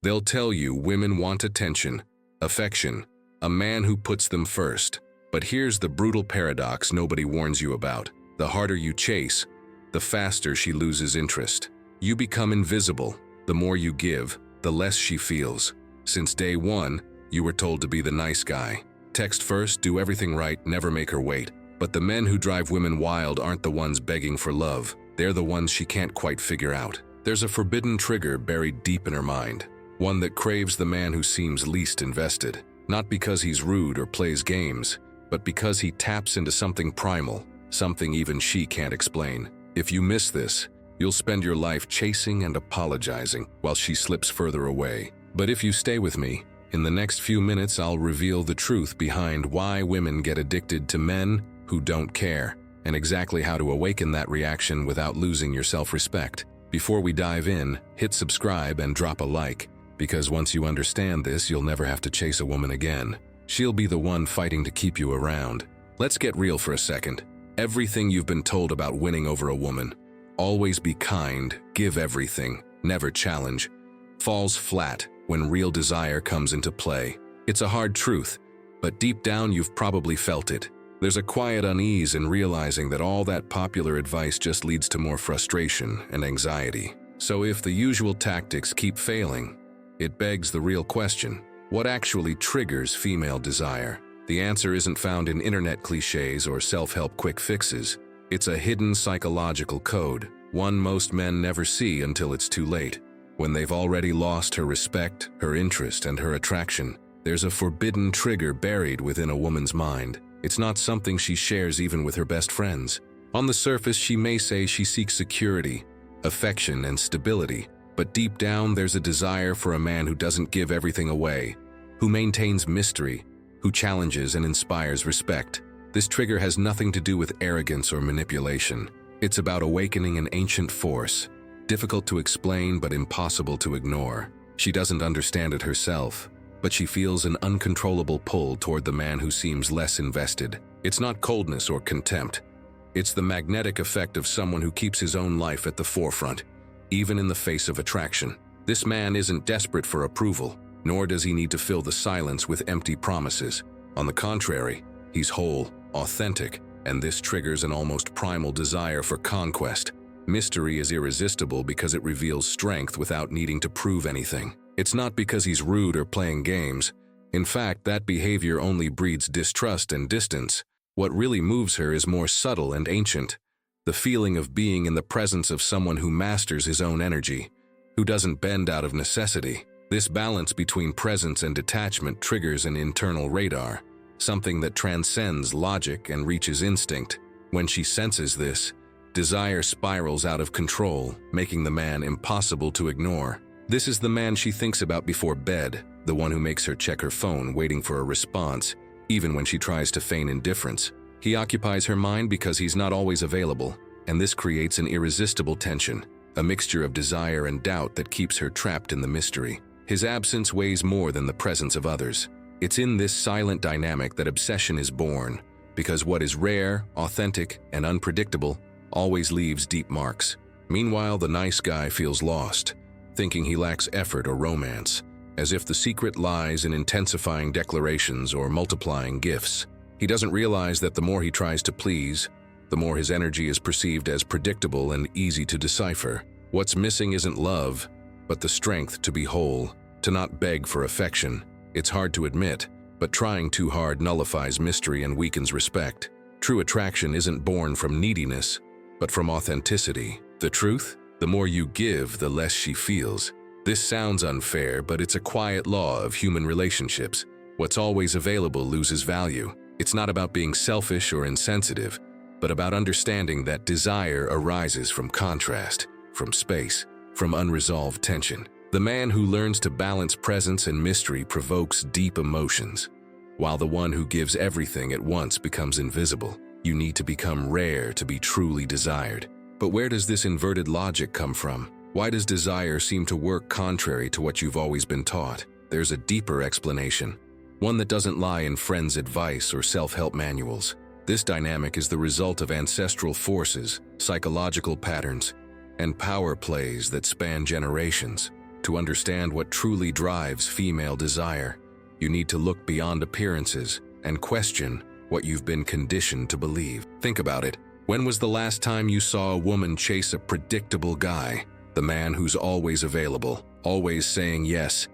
They'll tell you women want attention, affection, a man who puts them first. But here's the brutal paradox nobody warns you about. The harder you chase, the faster she loses interest. You become invisible. The more you give, the less she feels. Since day one, you were told to be the nice guy. Text first, do everything right, never make her wait. But the men who drive women wild aren't the ones begging for love. They're the ones she can't quite figure out. There's a forbidden trigger buried deep in her mind. One that craves the man who seems least invested. Not because he's rude or plays games, but because he taps into something primal, something even she can't explain. If you miss this, you'll spend your life chasing and apologizing while she slips further away. But if you stay with me, in the next few minutes I'll reveal the truth behind why women get addicted to men who don't care, and exactly how to awaken that reaction without losing your self-respect. Before we dive in, hit subscribe and drop a like, because once you understand this, you'll never have to chase a woman again. She'll be the one fighting to keep you around. Let's get real for a second. Everything you've been told about winning over a woman, always be kind, give everything, never challenge, falls flat when real desire comes into play. It's a hard truth, but deep down you've probably felt it. There's a quiet unease in realizing that all that popular advice just leads to more frustration and anxiety. So if the usual tactics keep failing, it begs the real question: what actually triggers female desire? The answer isn't found in internet cliches or self-help quick fixes. It's a hidden psychological code, one most men never see until it's too late. When they've already lost her respect, her interest, and her attraction, there's a forbidden trigger buried within a woman's mind. It's not something she shares even with her best friends. On the surface, she may say she seeks security, affection, and stability, but deep down there's a desire for a man who doesn't give everything away, who maintains mystery, who challenges and inspires respect. This trigger has nothing to do with arrogance or manipulation. It's about awakening an ancient force, difficult to explain but impossible to ignore. She doesn't understand it herself, but she feels an uncontrollable pull toward the man who seems less invested. It's not coldness or contempt. It's the magnetic effect of someone who keeps his own life at the forefront, even in the face of attraction. This man isn't desperate for approval, nor does he need to fill the silence with empty promises. On the contrary, he's whole, authentic, and this triggers an almost primal desire for conquest. Mystery is irresistible because it reveals strength without needing to prove anything. It's not because he's rude or playing games. In fact, that behavior only breeds distrust and distance. What really moves her is more subtle and ancient. The feeling of being in the presence of someone who masters his own energy, who doesn't bend out of necessity. This balance between presence and detachment triggers an internal radar, something that transcends logic and reaches instinct. When she senses this, desire spirals out of control, making the man impossible to ignore. This is the man she thinks about before bed, the one who makes her check her phone waiting for a response, even when she tries to feign indifference. He occupies her mind because he's not always available, and this creates an irresistible tension, a mixture of desire and doubt that keeps her trapped in the mystery. His absence weighs more than the presence of others. It's in this silent dynamic that obsession is born, because what is rare, authentic, and unpredictable always leaves deep marks. Meanwhile, the nice guy feels lost, thinking he lacks effort or romance, as if the secret lies in intensifying declarations or multiplying gifts. He doesn't realize that the more he tries to please, the more his energy is perceived as predictable and easy to decipher. What's missing isn't love, but the strength to be whole, to not beg for affection. It's hard to admit, but trying too hard nullifies mystery and weakens respect. True attraction isn't born from neediness, but from authenticity. The truth? The more you give, the less she feels. This sounds unfair, but it's a quiet law of human relationships. What's always available loses value. It's not about being selfish or insensitive, but about understanding that desire arises from contrast, from space, from unresolved tension. The man who learns to balance presence and mystery provokes deep emotions, while the one who gives everything at once becomes invisible. You need to become rare to be truly desired. But where does this inverted logic come from? Why does desire seem to work contrary to what you've always been taught? There's a deeper explanation, one that doesn't lie in friends' advice or self-help manuals. This dynamic is the result of ancestral forces, psychological patterns, and power plays that span generations. To understand what truly drives female desire, you need to look beyond appearances and question what you've been conditioned to believe. Think about it. When was the last time you saw a woman chase a predictable guy? The man who's always available, always saying yes,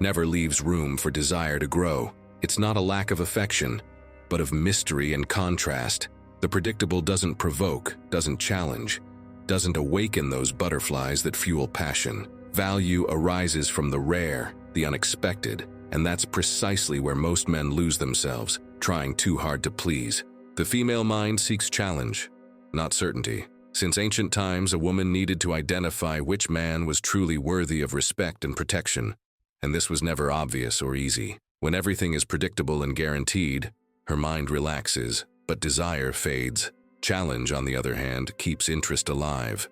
never leaves room for desire to grow. It's not a lack of affection, but of mystery and contrast. The predictable doesn't provoke, doesn't challenge, doesn't awaken those butterflies that fuel passion. Value arises from the rare, the unexpected, and that's precisely where most men lose themselves, trying too hard to please. The female mind seeks challenge, not certainty. Since ancient times, a woman needed to identify which man was truly worthy of respect and protection, and this was never obvious or easy. When everything is predictable and guaranteed, her mind relaxes, but desire fades. Challenge, on the other hand, keeps interest alive,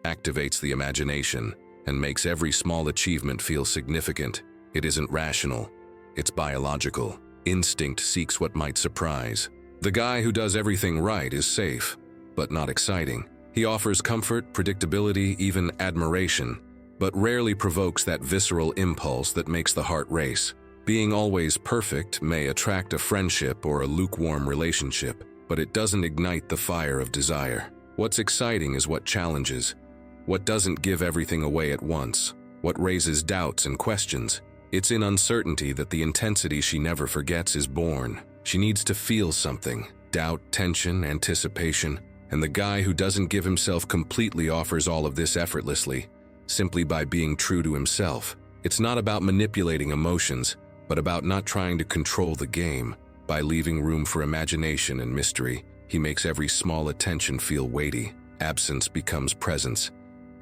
activates the imagination, and makes every small achievement feel significant. It isn't rational, it's biological. Instinct seeks what might surprise. The guy who does everything right is safe, but not exciting. He offers comfort, predictability, even admiration, but rarely provokes that visceral impulse that makes the heart race. Being always perfect may attract a friendship or a lukewarm relationship, but it doesn't ignite the fire of desire. What's exciting is what challenges, what doesn't give everything away at once, what raises doubts and questions. It's in uncertainty that the intensity she never forgets is born. She needs to feel something: doubt, tension, anticipation. And the guy who doesn't give himself completely offers all of this effortlessly, simply by being true to himself. It's not about manipulating emotions, but about not trying to control the game. By leaving room for imagination and mystery, he makes every small attention feel weighty. Absence becomes presence,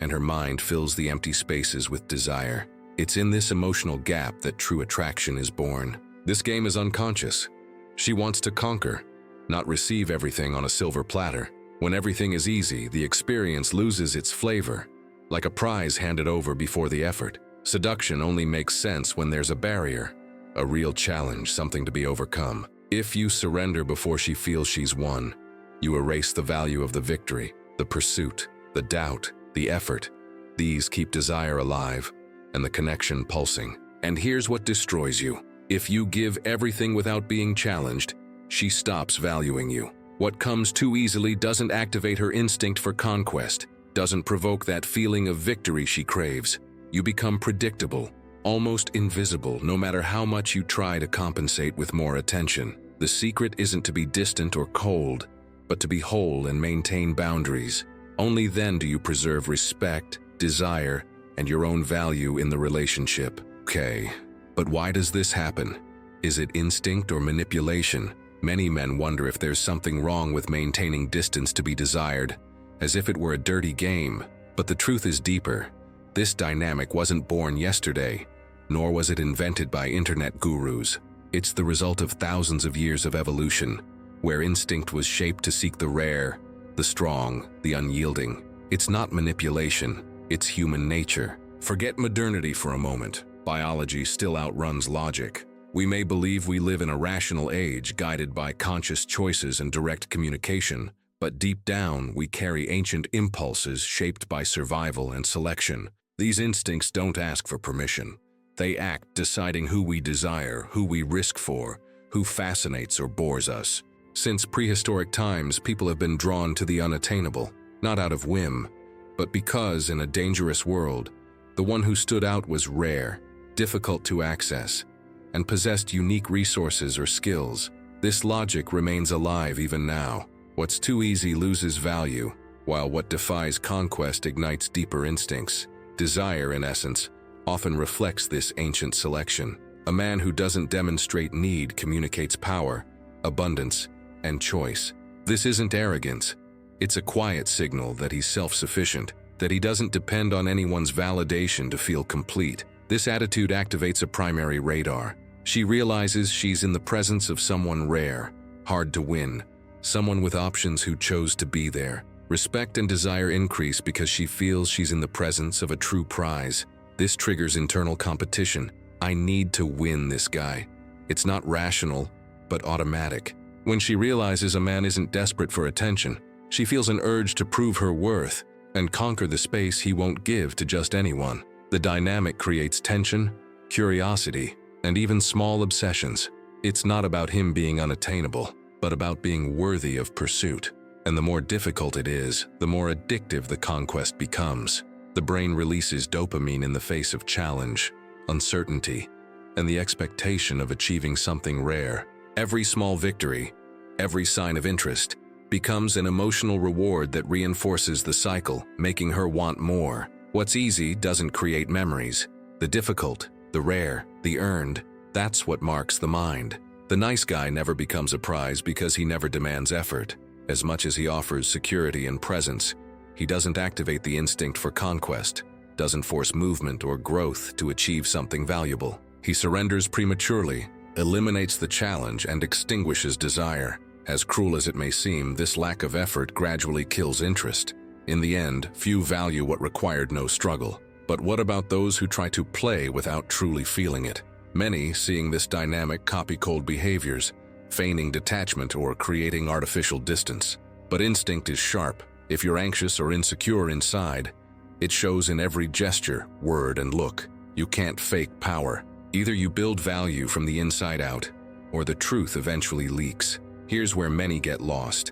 and her mind fills the empty spaces with desire. It's in this emotional gap that true attraction is born. This game is unconscious. She wants to conquer, not receive everything on a silver platter. When everything is easy, the experience loses its flavor, like a prize handed over before the effort. Seduction only makes sense when there's a barrier, a real challenge, something to be overcome. If you surrender before she feels she's won, you erase the value of the victory, the pursuit, the doubt, the effort. These keep desire alive and the connection pulsing. And here's what destroys you. If you give everything without being challenged, she stops valuing you. What comes too easily doesn't activate her instinct for conquest, doesn't provoke that feeling of victory she craves. You become predictable, almost invisible, no matter how much you try to compensate with more attention. The secret isn't to be distant or cold, but to be whole and maintain boundaries. Only then do you preserve respect, desire, and your own value in the relationship. Okay, but why does this happen? Is it instinct or manipulation? Many men wonder if there's something wrong with maintaining distance to be desired, as if it were a dirty game. But the truth is deeper. This dynamic wasn't born yesterday, nor was it invented by internet gurus. It's the result of thousands of years of evolution, where instinct was shaped to seek the rare, the strong, the unyielding. It's not manipulation, it's human nature. Forget modernity for a moment. Biology still outruns logic. We may believe we live in a rational age guided by conscious choices and direct communication, but deep down we carry ancient impulses shaped by survival and selection. These instincts don't ask for permission. They act, deciding who we desire, who we risk for, who fascinates or bores us. Since prehistoric times, people have been drawn to the unattainable, not out of whim, but because in a dangerous world, the one who stood out was rare, difficult to access, and possessed unique resources or skills. This logic remains alive even now. What's too easy loses value, while what defies conquest ignites deeper instincts. Desire, in essence, often reflects this ancient selection. A man who doesn't demonstrate need communicates power, abundance, and choice. This isn't arrogance. It's a quiet signal that he's self-sufficient, that he doesn't depend on anyone's validation to feel complete. This attitude activates a primary radar. She realizes she's in the presence of someone rare, hard to win, someone with options who chose to be there. Respect and desire increase because she feels she's in the presence of a true prize. This triggers internal competition. I need to win this guy. It's not rational, but automatic. When she realizes a man isn't desperate for attention, she feels an urge to prove her worth and conquer the space he won't give to just anyone. The dynamic creates tension, curiosity, and even small obsessions. It's not about him being unattainable, but about being worthy of pursuit. And the more difficult it is, the more addictive the conquest becomes. The brain releases dopamine in the face of challenge, uncertainty, and the expectation of achieving something rare. Every small victory, every sign of interest, becomes an emotional reward that reinforces the cycle, making her want more. What's easy doesn't create memories. The difficult, the rare, the earned, that's what marks the mind. The nice guy never becomes a prize because he never demands effort. As much as he offers security and presence, he doesn't activate the instinct for conquest, doesn't force movement or growth to achieve something valuable. He surrenders prematurely, eliminates the challenge, and extinguishes desire. As cruel as it may seem, this lack of effort gradually kills interest. In the end, few value what required no struggle. But what about those who try to play without truly feeling it? Many, seeing this dynamic, copy cold behaviors, feigning detachment or creating artificial distance. But instinct is sharp. If you're anxious or insecure inside, it shows in every gesture, word, and look. You can't fake power. Either you build value from the inside out, or the truth eventually leaks. Here's where many get lost.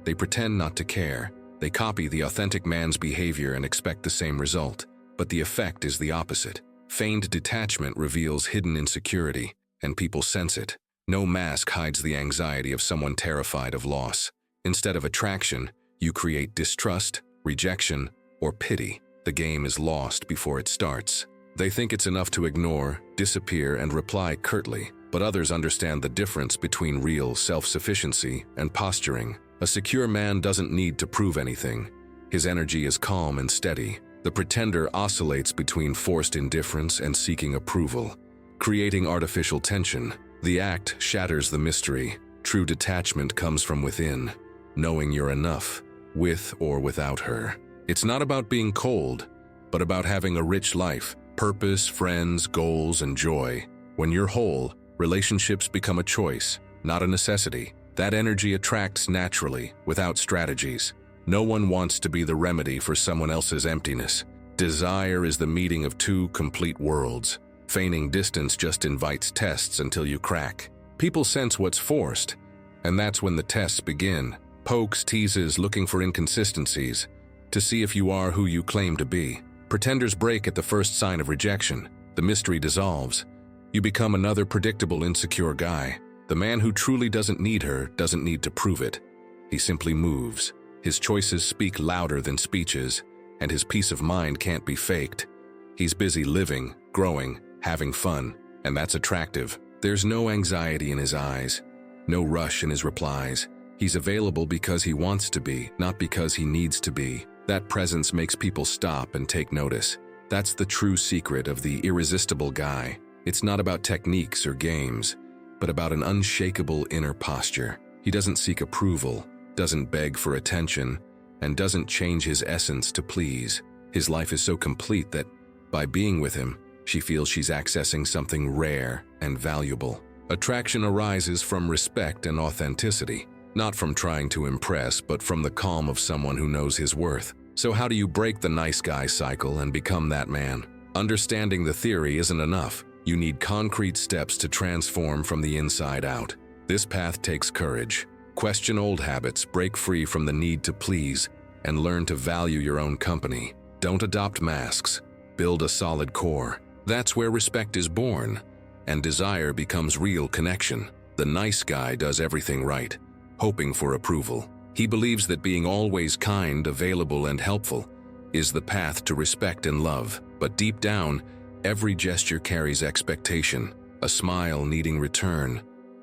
They pretend not to care. They copy the authentic man's behavior and expect the same result. But the effect is the opposite. Feigned detachment reveals hidden insecurity, and people sense it. No mask hides the anxiety of someone terrified of loss. Instead of attraction, you create distrust, rejection, or pity. The game is lost before it starts. They think it's enough to ignore, disappear, and reply curtly, but others understand the difference between real self-sufficiency and posturing. A secure man doesn't need to prove anything. His energy is calm and steady. The pretender oscillates between forced indifference and seeking approval, creating artificial tension. The act shatters the mystery. True detachment comes from within, knowing you're enough, with or without her. It's not about being cold, but about having a rich life, purpose, friends, goals, and joy. When you're whole, relationships become a choice, not a necessity. That energy attracts naturally, without strategies. No one wants to be the remedy for someone else's emptiness. Desire is the meeting of two complete worlds. Feigning distance just invites tests until you crack. People sense what's forced, and that's when the tests begin. Pokes, teases, looking for inconsistencies, to see if you are who you claim to be. Pretenders break at the first sign of rejection. The mystery dissolves. You become another predictable, insecure guy. The man who truly doesn't need her doesn't need to prove it. He simply moves. His choices speak louder than speeches, and his peace of mind can't be faked. He's busy living, growing, having fun, and that's attractive. There's no anxiety in his eyes, no rush in his replies. He's available because he wants to be, not because he needs to be. That presence makes people stop and take notice. That's the true secret of the irresistible guy. It's not about techniques or games, but about an unshakable inner posture. He doesn't seek approval, doesn't beg for attention, and doesn't change his essence to please. His life is so complete that, by being with him, she feels she's accessing something rare and valuable. Attraction arises from respect and authenticity, not from trying to impress, but from the calm of someone who knows his worth. So how do you break the nice guy cycle and become that man? Understanding the theory isn't enough. You need concrete steps to transform from the inside out. This path takes courage. Question old habits, break free from the need to please, and learn to value your own company. Don't adopt masks. Build a solid core. That's where respect is born, and desire becomes real connection. The nice guy does everything right, hoping for approval. He believes that being always kind, available, and helpful is the path to respect and love. But deep down, every gesture carries expectation, a smile needing return,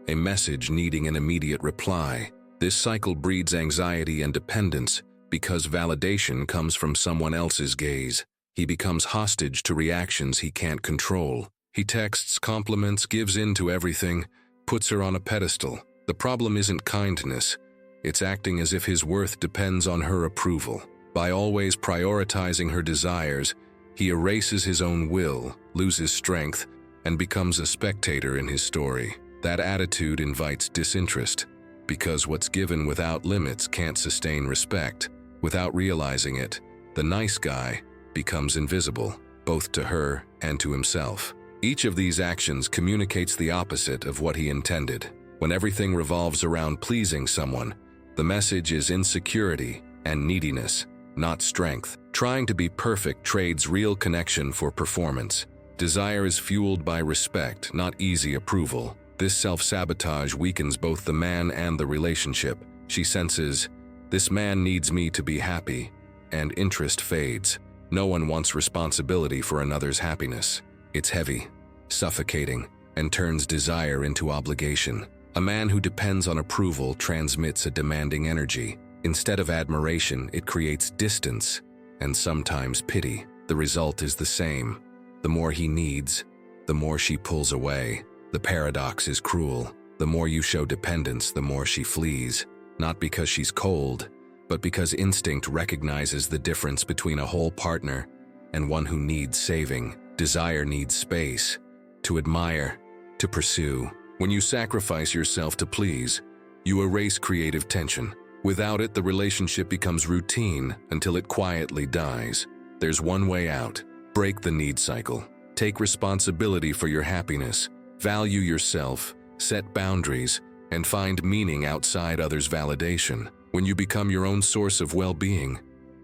a message needing an immediate reply. This cycle breeds anxiety and dependence because validation comes from someone else's gaze. He becomes hostage to reactions he can't control. He texts, compliments, gives in to everything, puts her on a pedestal. The problem isn't kindness. It's acting as if his worth depends on her approval. By always prioritizing her desires, he erases his own will, loses strength, and becomes a spectator in his story. That attitude invites disinterest, because what's given without limits can't sustain respect. Without realizing it, the nice guy becomes invisible. both to her and to himself. Each of these actions communicates the opposite of what he intended. When everything revolves around pleasing someone, the message is insecurity and neediness, not strength. Trying to be perfect trades real connection for performance. Desire is fueled by respect, not easy approval. This self-sabotage weakens both the man and the relationship. She senses, this man needs me to be happy, and interest fades. No one wants responsibility for another's happiness. It's heavy, suffocating, and turns desire into obligation. A man who depends on approval transmits a demanding energy. Instead of admiration, it creates distance, and sometimes pity. The result is the same. The more he needs, the more she pulls away. The paradox is cruel. The more you show dependence, the more she flees. Not because she's cold, but because instinct recognizes the difference between a whole partner and one who needs saving. Desire needs space, to admire, to pursue. When you sacrifice yourself to please, you erase creative tension. Without it, the relationship becomes routine until it quietly dies. There's one way out. Break the need cycle. Take responsibility for your happiness. Value yourself, set boundaries, and find meaning outside others' validation. When you become your own source of well-being,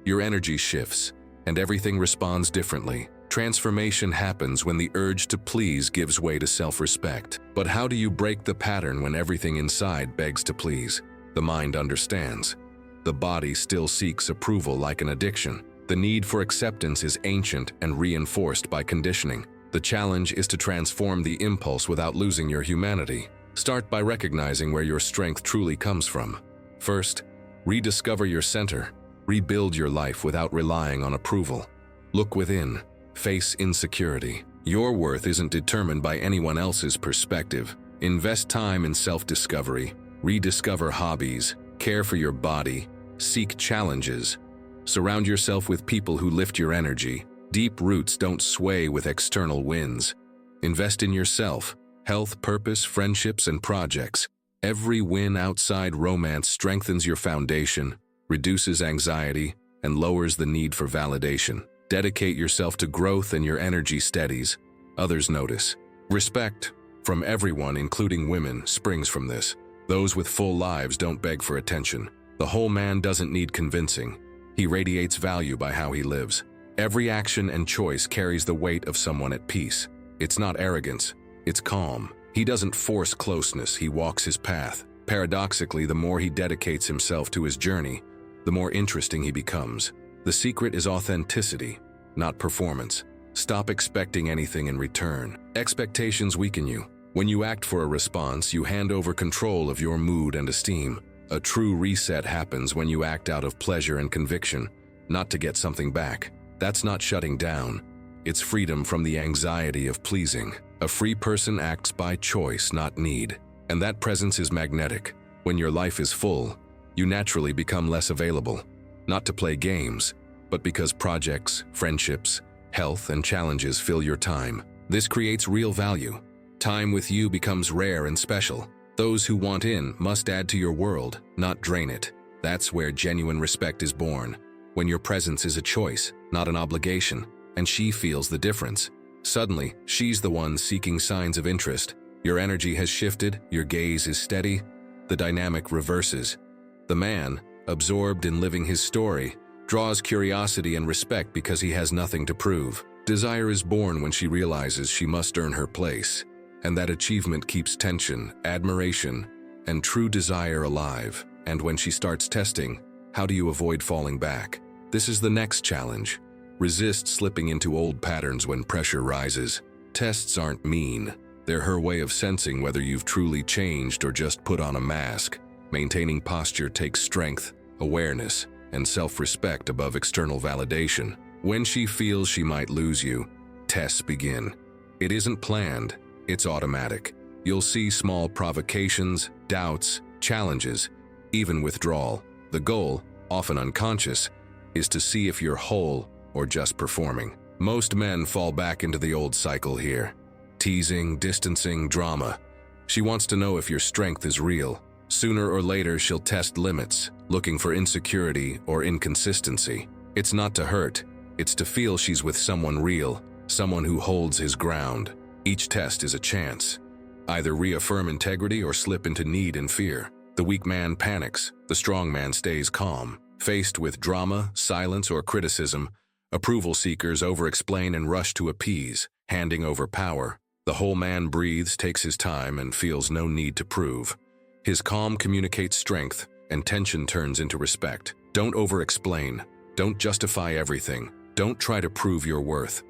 your energy shifts, and everything responds differently. Transformation happens when the urge to please gives way to self-respect. But how do you break the pattern when everything inside begs to please? The mind understands. The body still seeks approval like an addiction. The need for acceptance is ancient and reinforced by conditioning. The challenge is to transform the impulse without losing your humanity. Start by recognizing where your strength truly comes from. First, rediscover your center. Rebuild your life without relying on approval. Look within. Face insecurity. Your worth isn't determined by anyone else's perspective. Invest time in self-discovery. Rediscover hobbies. Care for your body. Seek challenges. Surround yourself with people who lift your energy. Deep roots don't sway with external winds. Invest in yourself. Health, purpose, friendships, and projects. Every win outside romance strengthens your foundation, reduces anxiety, and lowers the need for validation. Dedicate yourself to growth and your energy steadies. Others notice. Respect from everyone, including women, springs from this. Those with full lives don't beg for attention. The whole man doesn't need convincing. He radiates value by how he lives. Every action and choice carries the weight of someone at peace. It's not arrogance, it's calm. He doesn't force closeness, he walks his path. Paradoxically, the more he dedicates himself to his journey, the more interesting he becomes. The secret is authenticity, not performance. Stop expecting anything in return. Expectations weaken you. When you act for a response, you hand over control of your mood and esteem. A true reset happens when you act out of pleasure and conviction, not to get something back. That's not shutting down. It's freedom from the anxiety of pleasing. A free person acts by choice, not need. And that presence is magnetic. When your life is full, you naturally become less available. Not to play games, but because projects, friendships, health, and challenges fill your time. This creates real value. Time with you becomes rare and special. Those who want in must add to your world, not drain it. That's where genuine respect is born. When your presence is a choice, not an obligation, and she feels the difference. Suddenly, she's the one seeking signs of interest. Your energy has shifted, your gaze is steady, the dynamic reverses. The man, absorbed in living his story, draws curiosity and respect because he has nothing to prove. Desire is born when she realizes she must earn her place, and that achievement keeps tension, admiration, and true desire alive. And when she starts testing, how do you avoid falling back? This is the next challenge. Resist slipping into old patterns when pressure rises. Tests aren't mean. They're her way of sensing whether you've truly changed or just put on a mask. Maintaining posture takes strength, awareness, and self-respect above external validation. When she feels she might lose you, tests begin. It isn't planned, it's automatic. You'll see small provocations, doubts, challenges, even withdrawal. The goal, often unconscious, is to see if you're whole or just performing. Most men fall back into the old cycle here. Teasing, distancing, drama. She wants to know if your strength is real. Sooner or later, she'll test limits, looking for insecurity or inconsistency. It's not to hurt, it's to feel she's with someone real, someone who holds his ground. Each test is a chance. Either reaffirm integrity or slip into need and fear. The weak man panics, the strong man stays calm. Faced with drama, silence, or criticism, approval seekers over-explain and rush to appease, handing over power. The whole man breathes, takes his time, and feels no need to prove. His calm communicates strength, and tension turns into respect. Don't over-explain. Don't justify everything. Don't try to prove your worth.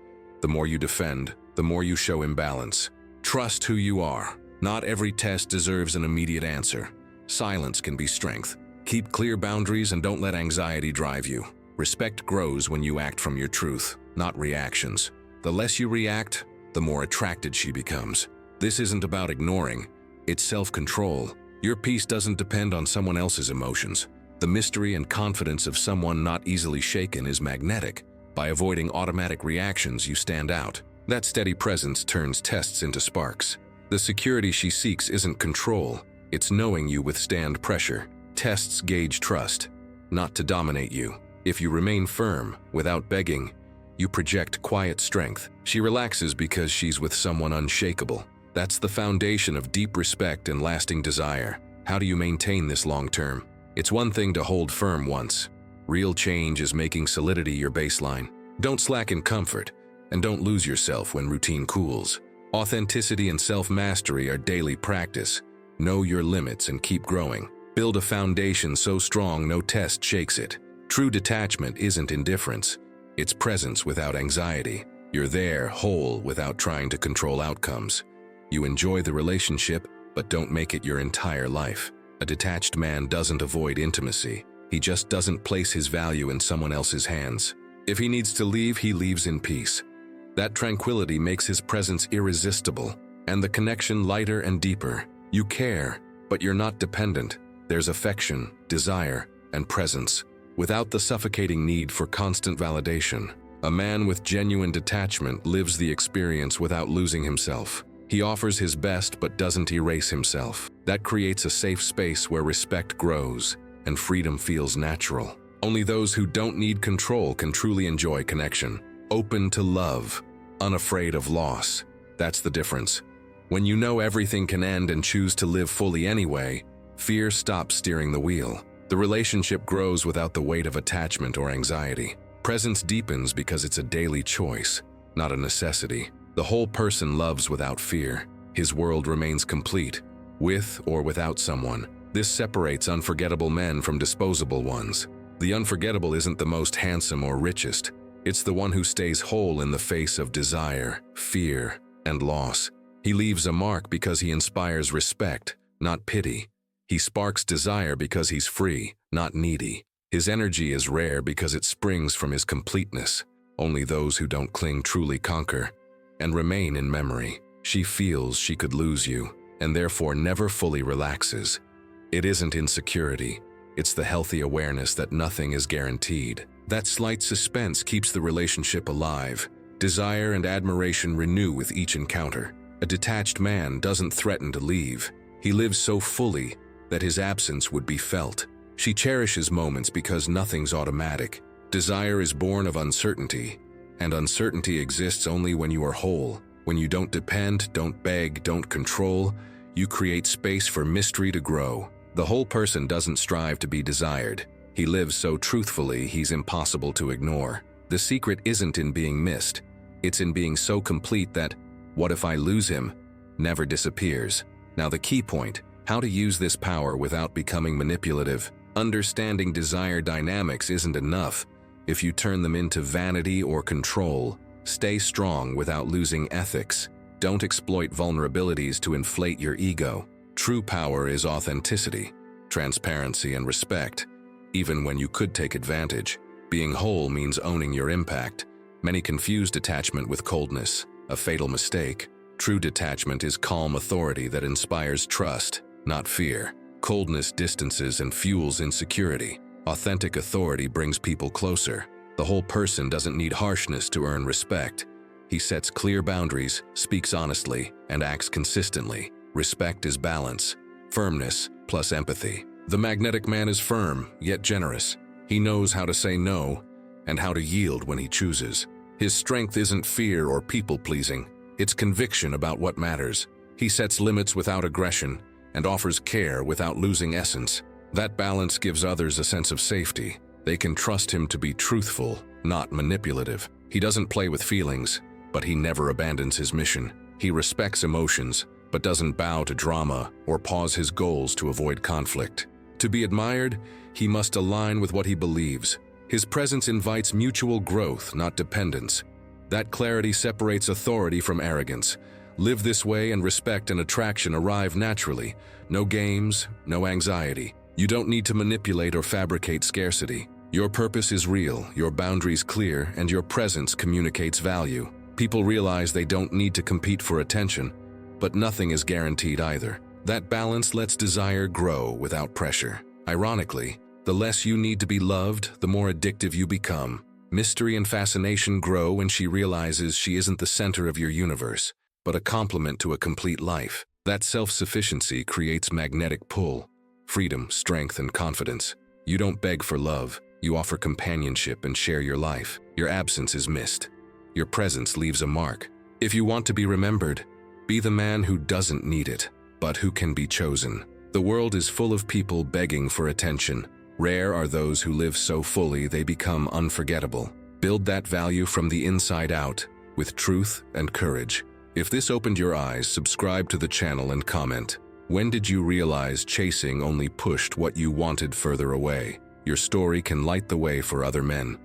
The more you defend, the more you show imbalance. Trust who you are. Not every test deserves an immediate answer. Silence can be strength. Keep clear boundaries and don't let anxiety drive you. Respect grows when you act from your truth, not reactions. The less you react, the more attracted she becomes. This isn't about ignoring, it's self-control. Your peace doesn't depend on someone else's emotions. The mystery and confidence of someone not easily shaken is magnetic. By avoiding automatic reactions, you stand out. That steady presence turns tests into sparks. The security she seeks isn't control, it's knowing you withstand pressure. Tests gauge trust, not to dominate you. If you remain firm, without begging, you project quiet strength. She relaxes because she's with someone unshakable. That's the foundation of deep respect and lasting desire. How do you maintain this long term? It's one thing to hold firm once. Real change is making solidity your baseline. Don't slacken comfort, and don't lose yourself when routine cools. Authenticity and self-mastery are daily practice. Know your limits and keep growing. Build a foundation so strong no test shakes it. True detachment isn't indifference. It's presence without anxiety. You're there, whole, without trying to control outcomes. You enjoy the relationship, but don't make it your entire life. A detached man doesn't avoid intimacy. He just doesn't place his value in someone else's hands. If he needs to leave, he leaves in peace. That tranquility makes his presence irresistible, and the connection lighter and deeper. You care, but you're not dependent. There's affection, desire, and presence, without the suffocating need for constant validation. A man with genuine detachment lives the experience without losing himself. He offers his best but doesn't erase himself. That creates a safe space where respect grows and freedom feels natural. Only those who don't need control can truly enjoy connection. Open to love, unafraid of loss. That's the difference. When you know everything can end and choose to live fully anyway, fear stops steering the wheel. The relationship grows without the weight of attachment or anxiety. Presence deepens because it's a daily choice, not a necessity. The whole person loves without fear. His world remains complete, with or without someone. This separates unforgettable men from disposable ones. The unforgettable isn't the most handsome or richest. It's the one who stays whole in the face of desire, fear, and loss. He leaves a mark because he inspires respect, not pity. He sparks desire because he's free, not needy. His energy is rare because it springs from his completeness. Only those who don't cling truly conquer and remain in memory. She feels she could lose you, and therefore never fully relaxes. It isn't insecurity. It's the healthy awareness that nothing is guaranteed. That slight suspense keeps the relationship alive. Desire and admiration renew with each encounter. A detached man doesn't threaten to leave. He lives so fully that his absence would be felt. She cherishes moments because nothing's automatic. Desire is born of uncertainty, and uncertainty exists only when you are whole. When you don't depend, don't beg, don't control, you create space for mystery to grow. The whole person doesn't strive to be desired. He lives so truthfully he's impossible to ignore. The secret isn't in being missed. It's in being so complete that, what if I lose him, never disappears. Now the key point, how to use this power without becoming manipulative. Understanding desire dynamics isn't enough. If you turn them into vanity or control, stay strong without losing ethics. Don't exploit vulnerabilities to inflate your ego. True power is authenticity, transparency, and respect, even when you could take advantage. Being whole means owning your impact. Many confuse detachment with coldness, a fatal mistake. True detachment is calm authority that inspires trust, not fear. Coldness distances and fuels insecurity. Authentic authority brings people closer. The whole person doesn't need harshness to earn respect. He sets clear boundaries, speaks honestly, and acts consistently. Respect is balance, firmness plus empathy. The magnetic man is firm, yet generous. He knows how to say no and how to yield when he chooses. His strength isn't fear or people-pleasing. It's conviction about what matters. He sets limits without aggression and offers care without losing essence. That balance gives others a sense of safety. They can trust him to be truthful, not manipulative. He doesn't play with feelings, but he never abandons his mission. He respects emotions, but doesn't bow to drama or pause his goals to avoid conflict. To be admired, he must align with what he believes. His presence invites mutual growth, not dependence. That clarity separates authority from arrogance. Live this way and respect and attraction arrive naturally. No games, no anxiety. You don't need to manipulate or fabricate scarcity. Your purpose is real, your boundaries clear, and your presence communicates value. People realize they don't need to compete for attention, but nothing is guaranteed either. That balance lets desire grow without pressure. Ironically, the less you need to be loved, the more addictive you become. Mystery and fascination grow when she realizes she isn't the center of your universe, but a complement to a complete life. That self-sufficiency creates magnetic pull, freedom, strength, and confidence. You don't beg for love, you offer companionship and share your life. Your absence is missed. Your presence leaves a mark. If you want to be remembered, be the man who doesn't need it, but who can be chosen. The world is full of people begging for attention. Rare are those who live so fully they become unforgettable. Build that value from the inside out, with truth and courage. If this opened your eyes, subscribe to the channel and comment. When did you realize chasing only pushed what you wanted further away? Your story can light the way for other men.